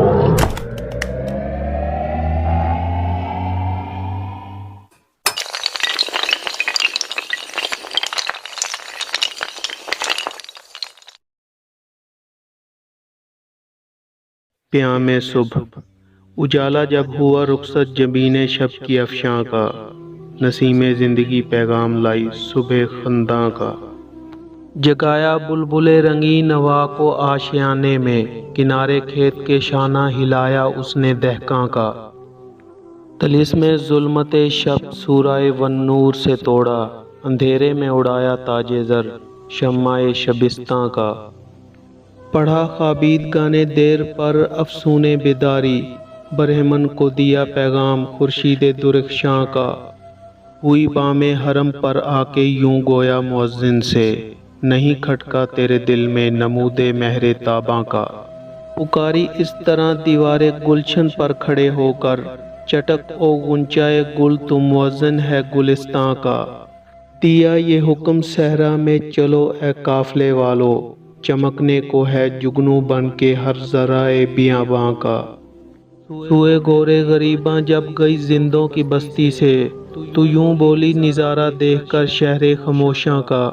پیام صبح، اجالا جب ہوا رخصت جبین شب کی افشاں کا، نسیم زندگی پیغام لائی صبح خنداں کا۔ جگایا بلبل رنگی نوا کو آشیانے میں، کنارے کھیت کے شانہ ہلایا اس نے دہکاں کا۔ طلسم ظلمت شب سورہ والنور سے توڑا، اندھیرے میں اڑایا تاج زر شمع شبستاں کا۔ پڑھا خوابیدگاہ نے دیر پر افسون بیداری، برہمن کو دیا پیغام خورشید درخشاں کا۔ ہوئی بام حرم پر آ کے یوں گویا مؤذن سے، نہیں کھٹکا تیرے دل میں نمود مہر تاباں کا۔ پکاری اس طرح دیوار گلشن پر کھڑے ہو کر، چٹک او غنچۂ گل تو مؤذن ہے گلستاں کا۔ دیا یہ حکم صحرا میں چلو اے قافلے والو، چمکنے کو ہے جگنو بن کے ہر ذرائع بیاباں کا۔ سوئے گورے غریباں جب گئی زندوں کی بستی سے، تو یوں بولی نظارہ دیکھ کر شہر خموشاں کا۔